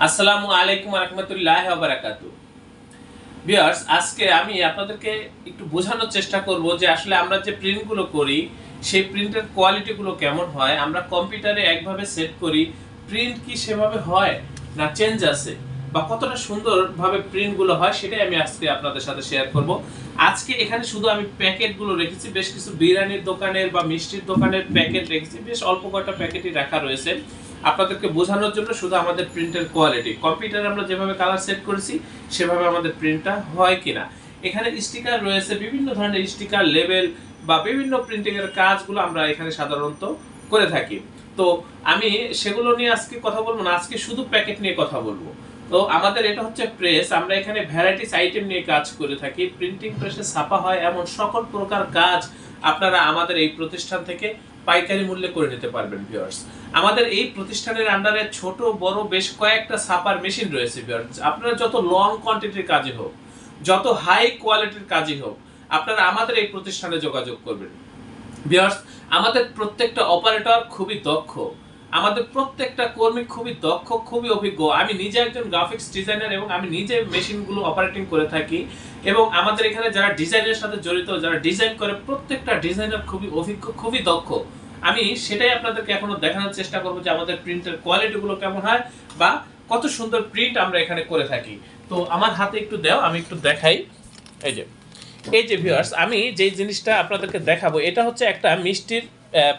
আসসালামু আলাইকুম রহমতুল্লাহ বারাকাতু। ভিউয়ার্স, আজকে আমি আপনাদেরকে একটু বোঝানোর চেষ্টা করব যে আসলে আমরা যে প্রিন্টগুলো করি সেই প্রিন্টের কোয়ালিটিগুলো কেমন হয়। আমরা কম্পিউটারে একভাবে সেট করি, প্রিন্ট কি সেভাবে হয় না চেঞ্জ আছে, বা কতটা সুন্দরভাবে প্রিন্টগুলো হয় সেটাই আমি আজকে আপনাদের সাথে শেয়ার করব। আজকে এখানে শুধু আমি প্যাকেটগুলো রেখেছি, বেশ কিছু বিরিয়ানির দোকানের বা মিষ্টির দোকানের প্যাকেট রেখেছি, বেশ অল্প কয়টা প্যাকেটই রাখা রয়েছে আপনাদেরকে বোঝানোর জন্য। শুধু আমাদের প্রিন্টের কোয়ালিটি কম্পিউটারে আমরা যেভাবে কালার সেট করেছি সেভাবে আমাদের প্রিন্টটা হয় কিনা। এখানে স্টিকার রয়েছে, বিভিন্ন ধরনের স্টিকার, লেবেল বা বিভিন্ন প্রিন্টিং এর কাজগুলো আমরা এখানে সাধারণত করে থাকি। তো আমি সেগুলো নিয়ে আজকে কথা বলবো না, আজকে শুধু প্যাকেট নিয়ে কথা বলবো। তো আমাদের এটা হচ্ছে প্রেস, আমরা এখানে ভ্যারাইটিস আইটেম নিয়ে কাজ করে থাকি। প্রিন্টিং প্রেসে ছাপা হয় এমন সকল প্রকার কাজ আপনারা আমাদের এই প্রতিষ্ঠান থেকে পাইকারি মূল্যে করে নিতে পারবেন ভিউয়ার্স। আমাদের এই প্রতিষ্ঠানের আন্ডারে ছোট বড় বেশ কয়েকটা ছাপার মেশিন রয়েছে ভিউয়ার্স। আপনারা যত লং কোয়ান্টিটির কাজই হোক, যত হাই কোয়ালিটির কাজই হোক, আপনারা আমাদের এই প্রতিষ্ঠানে যোগাযোগ করবেন ভিউয়ার্স। আমাদের প্রত্যেকটা অপারেটর খুবই দক্ষ, আমাদের প্রত্যেকটা কর্মী খুবই দক্ষ, খুবই অভিজ্ঞ। আমি নিজে একজন গ্রাফিক্স ডিজাইনার এবং আমি নিজে মেশিনগুলো অপারেটিং করে থাকি। এবং আমাদের এখানে যারা ডিজাইনের সাথে জড়িত, যারা ডিজাইন করে, প্রত্যেকটা ডিজাইনার খুবই অভিজ্ঞ, খুবই দক্ষ। আমি সেটাই আপনাদেরকে এখনো দেখানোর চেষ্টা করবো যে আমাদের প্রিন্টের কোয়ালিটিগুলো কেমন হয় বা কত সুন্দর প্রিন্ট আমরা এখানে করে থাকি। তো আমার হাতে একটু দাও, আমি একটু দেখাই। এই যে ভিউয়ার্স, আমি যেই জিনিসটা আপনাদেরকে দেখাবো এটা হচ্ছে একটা মিষ্টির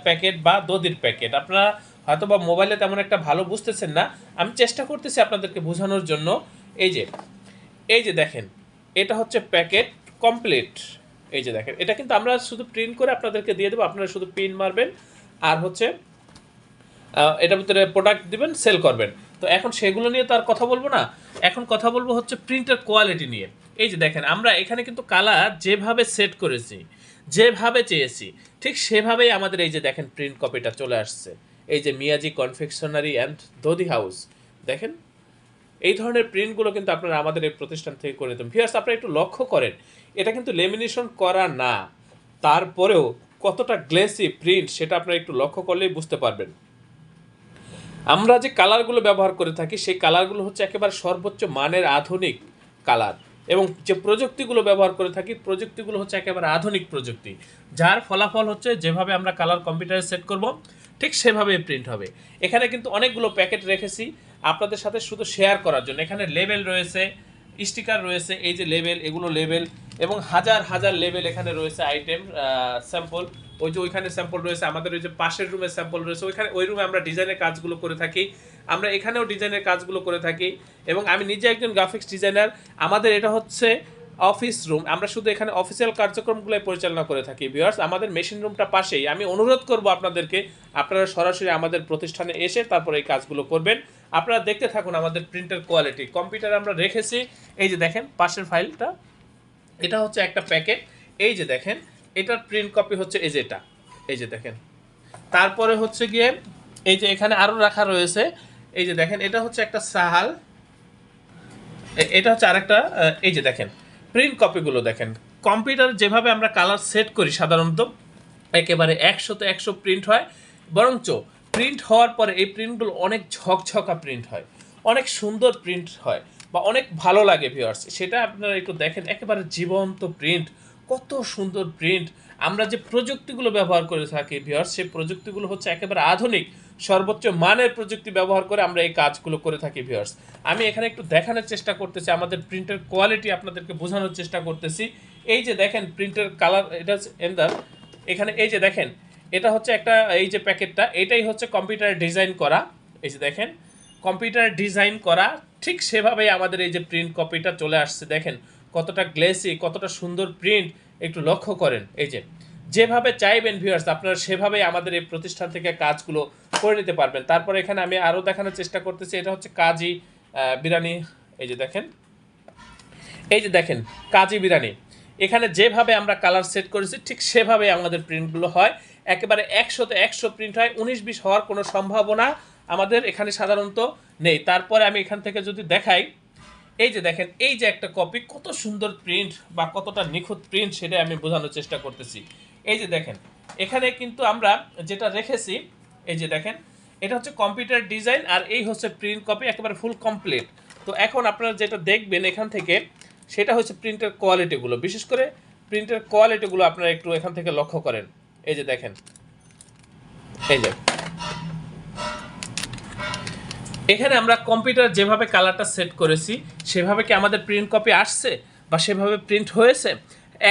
প্যাকেট বা দধির প্যাকেট। আপনারা হয়তো বা মোবাইলে তেমন একটা ভালো বুঝতেছেন না, আমি চেষ্টা করতেছি আপনাদেরকে বোঝানোর জন্য। এই যে এই যে দেখেন, এটা হচ্ছে প্যাকেট কমপ্লিট। এই যে দেখেন, এটা কিন্তু আমরা শুধু প্রিন্ট করে আপনাদেরকে দিয়ে দেবো, আপনারা শুধু পিন মারবেন আর হচ্ছে এটার ভিতরে প্রোডাক্ট দিবেন, সেল করবেন। তো এখন সেগুলো নিয়ে তো আর কথা বলবো না, এখন কথা বলবো হচ্ছে প্রিন্টের কোয়ালিটি নিয়ে। এই যে দেখেন, আমরা এখানে কিন্তু কালার যেভাবে সেট করেছি, যেভাবে চেয়েছি, ঠিক সেভাবেই আমাদের এই যে দেখেন প্রিন্ট কপিটা চলে আসছে। এই যে Miyaji confectionery and Dadhi house, দেখেন এই ধরনের প্রিন্টগুলো কিন্তু আপনারা আমাদের এই প্রতিষ্ঠান থেকে করে দেন ভিউয়ার্স। আপনারা একটু লক্ষ্য করেন, এটা কিন্তু লেমিনেশন করা না, তারপরেও কতটা গ্লেসি প্রিন্ট সেটা আপনারা একটু লক্ষ্য করলেই বুঝতে পারবেন। আমরা যে কালারগুলো ব্যবহার করে থাকি সেই কালারগুলো হচ্ছে একেবারে সর্বোচ্চ মানের আধুনিক কালার, এবং যে প্রযুক্তিগুলো ব্যবহার করে থাকি প্রযুক্তিগুলো হচ্ছে একেবারে আধুনিক প্রযুক্তি, যার ফলাফল হচ্ছে যেভাবে আমরা কালার কম্পিউটারে সেট করব ঠিক সেভাবেই প্রিন্ট হবে। এখানে কিন্তু অনেকগুলো প্যাকেট রেখেছি আপনাদের সাথে শুধু শেয়ার করার জন্য। এখানে লেবেল রয়েছে, স্টিকার রয়েছে, এই যে লেবেল, এগুলো লেবেল, এবং হাজার হাজার লেবেল এখানে রয়েছে, আইটেম স্যাম্পল। ওই যে ওইখানে স্যাম্পল রয়েছে, আমাদের ওই যে পাশের রুমে স্যাম্পল রয়েছে, ওইখানে ওই রুমে আমরা ডিজাইনের কাজগুলো করে থাকি, আমরা এখানেও ডিজাইনের কাজগুলো করে থাকি। এবং আমি নিজে একজন গ্রাফিক্স ডিজাইনার, আমাদের এটা হচ্ছে অফিস রুম, আমরা শুধু এখানে অফিসিয়াল কার্যক্রমগুলো পরিচালনা করে থাকি ভিউয়ার্স। আমাদের মেশিন রুমটা পাশেই। আমি অনুরোধ করব আপনাদেরকে, আপনারা সরাসরি আমাদের প্রতিষ্ঠানে এসে তারপর এই কাজগুলো করবেন। আপনারা দেখতে থাকুন আমাদের প্রিন্টের কোয়ালিটি। কম্পিউটারে আমরা রেখেছি, এই যে দেখেন পাশের ফাইলটা, এটা হচ্ছে একটা প্যাকেট। এই যে দেখেন, এটার প্রিন্ট কপি হচ্ছে এই যে এটা, এই যে দেখেন। তারপরে হচ্ছে গিয়ে এই যে এখানে আরও রাখা রয়েছে, এই যে দেখেন, এটা হচ্ছে একটা সাহাল, এটা হচ্ছে আরেকটা। এই যে দেখেন প্রিন্ট কপিগুলো দেখেন। কম্পিউটার যেভাবে আমরা কালার সেট করি সাধারণত একেবারে 100তে 100 প্রিন্ট হয়, বরঞ্চ প্রিন্ট হওয়ার পরে এই প্রিন্টগুলো অনেক ঝকঝকা প্রিন্ট হয়, অনেক সুন্দর প্রিন্ট হয়, বা অনেক ভালো লাগে ভিউয়ার্স। সেটা আপনারা একটু দেখেন, একেবারে জীবন্ত প্রিন্ট, কত সুন্দর প্রিন্ট। আমরা যে প্রযুক্তিগুলো ব্যবহার করে থাকি ভিউয়ার্স, সেই প্রযুক্তিগুলো হচ্ছে একেবারে আধুনিক সর্বোচ্চ মানের প্রযুক্তি ব্যবহার করে আমরা এই কাজগুলো করে থাকি ভিউয়ার্স। আমি এখানে একটু দেখানোর চেষ্টা করতেছি, আমাদের প্রিন্টের কোয়ালিটি আপনাদেরকে বোঝানোর চেষ্টা করতেছি। এই যে দেখেন প্রিন্টের কালার, এটা এন্ডার, এখানে এই যে দেখেন, এটা হচ্ছে একটা, এই যে প্যাকেটটা, এটাই হচ্ছে কম্পিউটারে ডিজাইন করা। এই যে দেখেন কম্পিউটারে ডিজাইন করা, ঠিক সেভাবেই আমাদের এই যে প্রিন্ট কপিটা চলে আসছে। দেখেন কতটা গ্লেসি, কতটা সুন্দর প্রিন্ট, একটু লক্ষ্য করেন। এই যে যেভাবে চাইবেন ভিউয়ার্স আপনারা সেভাবেই আমাদের এই প্রতিষ্ঠান থেকে কাজগুলো করে নিতে পারবেন। তারপরে এখানে আমি আরও দেখানোর চেষ্টা করতেছি, এটা হচ্ছে কাজী বিরিয়ানি। এই যে দেখেন, এই যে দেখেন কাজী বিরিয়ানি, এখানে যেভাবে আমরা কালার সেট করেছি ঠিক সেভাবে আমাদের প্রিন্টগুলো হয়, একেবারে 100তে 100 প্রিন্ট হয়, 19-20 হওয়ার কোনো সম্ভাবনা আমাদের এখানে সাধারণত নেই। তারপরে আমি এখান থেকে যদি দেখাই, এই যে দেখেন, এই যে একটা কপি, কত সুন্দর প্রিন্ট বা কতটা নিখুঁত প্রিন্ট সেটা আমি বোঝানোর চেষ্টা করতেছি। এই যে দেখেন, এখানে কিন্তু আমরা যেটা রেখেছি, এই যে দেখেন, এটা হচ্ছে কম্পিউটার ডিজাইন, আর এই হচ্ছে প্রিন্ট কপি, একেবারে ফুল কমপ্লিট। তো এখন আপনারা যেটা দেখবেন এখান থেকে, সেটা হচ্ছে প্রিন্টের কোয়ালিটিগুলো। বিশেষ করে প্রিন্টের কোয়ালিটিগুলো আপনারা একটু এখান থেকে লক্ষ্য করেন। এই যে দেখেন, এই যে এখানে আমরা কম্পিউটার যেভাবে কালারটা সেট করেছি সেভাবে কি আমাদের প্রিন্ট কপি আসছে বা সেভাবে প্রিন্ট হয়েছে?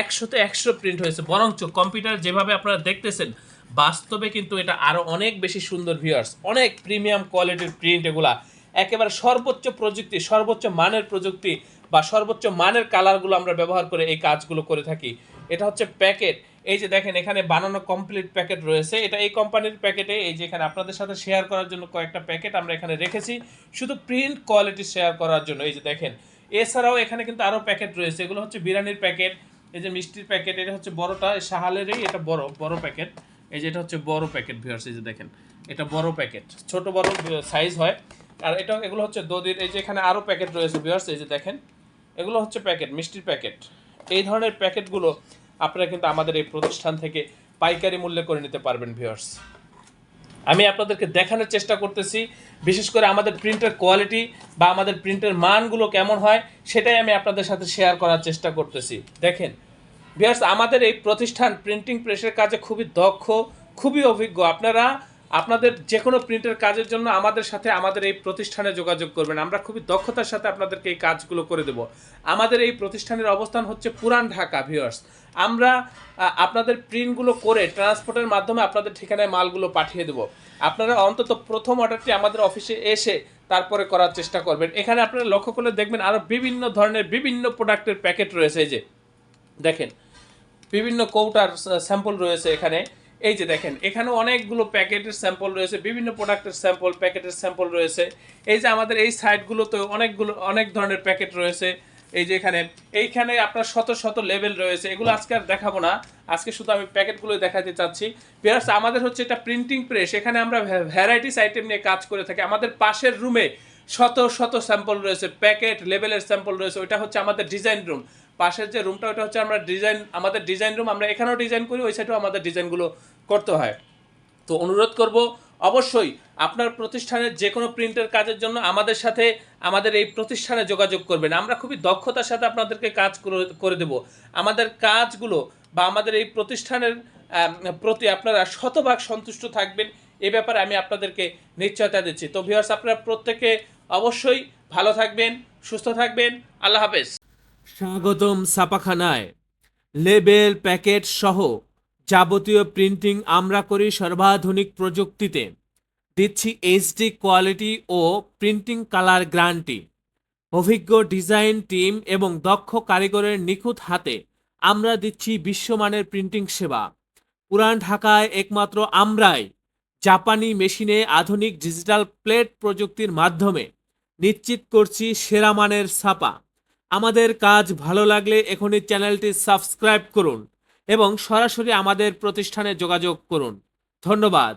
100তে 100 প্রিন্ট হয়েছে। বরঞ্চ কম্পিউটার যেভাবে আপনারা দেখতেছেন বাস্তবে কিন্তু এটা আরও অনেক বেশি সুন্দর ভিউয়ার্স, অনেক প্রিমিয়াম কোয়ালিটির প্রিন্ট। এগুলা একেবারে সর্বোচ্চ প্রযুক্তি, সর্বোচ্চ মানের প্রযুক্তি বা সর্বোচ্চ মানের কালারগুলো আমরা ব্যবহার করে এই কাজগুলো করে থাকি। এটা হচ্ছে প্যাকেট। এই যে দেখেন এখানে বানানো কমপ্লিট প্যাকেট রয়েছে। এটা এই কোম্পানির প্যাকেটে, এই যে এখানে আপনাদের সাথে শেয়ার করার জন্য কয়েকটা প্যাকেট আমরা এখানে রেখেছি শুধু প্রিন্ট কোয়ালিটি শেয়ার করার জন্য। এই যে দেখেন, এছাড়াও এখানে কিন্তু আরও প্যাকেট রয়েছে। এগুলো হচ্ছে বিরিয়ানির প্যাকেট, এই যে মিষ্টির প্যাকেট, এটা হচ্ছে বড়টা শাহালেরই, এটা বড় বড় প্যাকেট। এই যে এটা হচ্ছে বড় প্যাকেট ভিউয়ার্স, এই যে দেখেন এটা বড় প্যাকেট, ছোট বড় সাইজ হয়। আর এটা এগুলো হচ্ছে দধির। এই যে এখানে আরও প্যাকেট রয়েছে ভিউয়ার্স, এই যে দেখেন এগুলো হচ্ছে প্যাকেট, মিষ্টির প্যাকেট। এই ধরনের প্যাকেটগুলো আপনারা কিন্তু আমাদের এই প্রতিষ্ঠান থেকে পাইকারি মূল্যে করে নিতে পারবেন ভিউয়ার্স। আমি আপনাদেরকে দেখানোর চেষ্টা করতেছি বিশেষ করে আমাদের প্রিন্টের কোয়ালিটি বা আমাদের প্রিন্টের মানগুলো কেমন হয়, সেটাই আমি আপনাদের সাথে শেয়ার করার চেষ্টা করতেছি। দেখেন ভিউয়ার্স, আমাদের এই প্রতিষ্ঠান প্রিন্টিং প্রেসের কাজে খুবই দক্ষ, খুবই অভিজ্ঞ। আপনারা আপনাদের যে কোনো প্রিন্টের কাজের জন্য আমাদের সাথে আমাদের এই প্রতিষ্ঠানে যোগাযোগ করবেন। আমরা খুবই দক্ষতার সাথে আপনাদেরকে এই কাজগুলো করে দেব। আমাদের এই প্রতিষ্ঠানের অবস্থান হচ্ছে পুরান ঢাকা ভিউয়ার্স। আমরা আপনাদের প্রিন্টগুলো করে ট্রান্সপোর্টের মাধ্যমে আপনাদের ঠিকানায় মালগুলো পাঠিয়ে দেব। আপনারা অন্তত প্রথম অর্ডারটি আমাদের অফিসে এসে তারপরে করার চেষ্টা করবেন। এখানে আপনারা লক্ষ্য করলে দেখবেন আরও বিভিন্ন ধরনের বিভিন্ন প্রোডাক্টের প্যাকেট রয়েছে। এই যে দেখেন বিভিন্ন কৌটার স্যাম্পল রয়েছে এখানে। এই যে দেখেন এখানে অনেকগুলো প্যাকেটের স্যাম্পল রয়েছে, বিভিন্ন প্রোডাক্টের স্যাম্পল, প্যাকেটের স্যাম্পল রয়েছে। এই যে আমাদের এই সাইডগুলোতে অনেক ধরনের প্যাকেট রয়েছে। এই যে এইখানে আপনার শত শত লেভেল রয়েছে। এগুলো আজকে আর দেখাবো না, আজকে শুধু আমি প্যাকেটগুলো দেখাতে চাচ্ছি। প্লাস আমাদের হচ্ছে এটা প্রিন্টিং প্রেস, এখানে আমরা ভ্যারাইটিস আইটেম নিয়ে কাজ করে থাকি। আমাদের পাশের রুমে শত শত স্যাম্পল রয়েছে, প্যাকেট লেভেলের স্যাম্পল রয়েছে। ওইটা হচ্ছে আমাদের ডিজাইন রুম। পাশের যে রুমটা ওটা হচ্ছে আমাদের ডিজাইন রুম। আমরা এখানেও ডিজাইন করি, ওই সাইডেও আমাদের ডিজাইনগুলো করতে হয়। তো অনুরোধ করব অবশ্যই আপনার প্রতিষ্ঠানের যে কোনো প্রিন্টের কাজের জন্য আমাদের সাথে আমাদের এই প্রতিষ্ঠানে যোগাযোগ করবেন। আমরা খুবই দক্ষতার সাথে আপনাদেরকে কাজ করে দেব। আমাদের কাজগুলো বা আমাদের এই প্রতিষ্ঠানের প্রতি আপনারা শতভাগ সন্তুষ্ট থাকবেন, এ ব্যাপারে আমি আপনাদেরকে নিশ্চয়তা দিচ্ছি। তো ভিউয়ার্স, আপনারা প্রত্যেকে অবশ্যই ভালো থাকবেন, সুস্থ থাকবেন। আল্লাহ হাফেজ। স্বাগতম ছাপাখানায়। লেবেল, প্যাকেট সহ যাবতীয় প্রিন্টিং আমরা করি সর্বাধুনিক প্রযুক্তিতে। দিচ্ছি এইচডি কোয়ালিটি ও প্রিন্টিং কালার গ্যারান্টি। অভিজ্ঞ ডিজাইন টিম এবং দক্ষ কারিগরের নিখুঁত হাতে আমরা দিচ্ছি বিশ্বমানের প্রিন্টিং সেবা। পুরান ঢাকায় একমাত্র আমরাই জাপানি মেশিনে আধুনিক ডিজিটাল প্লেট প্রযুক্তির মাধ্যমে নিশ্চিত করছি সেরা মানের ছাপা। আমাদের কাজ ভালো লাগলে এখনই চ্যানেলটি সাবস্ক্রাইব করুন এবং সরাসরি আমাদের প্রতিষ্ঠানে যোগাযোগ করুন। ধন্যবাদ।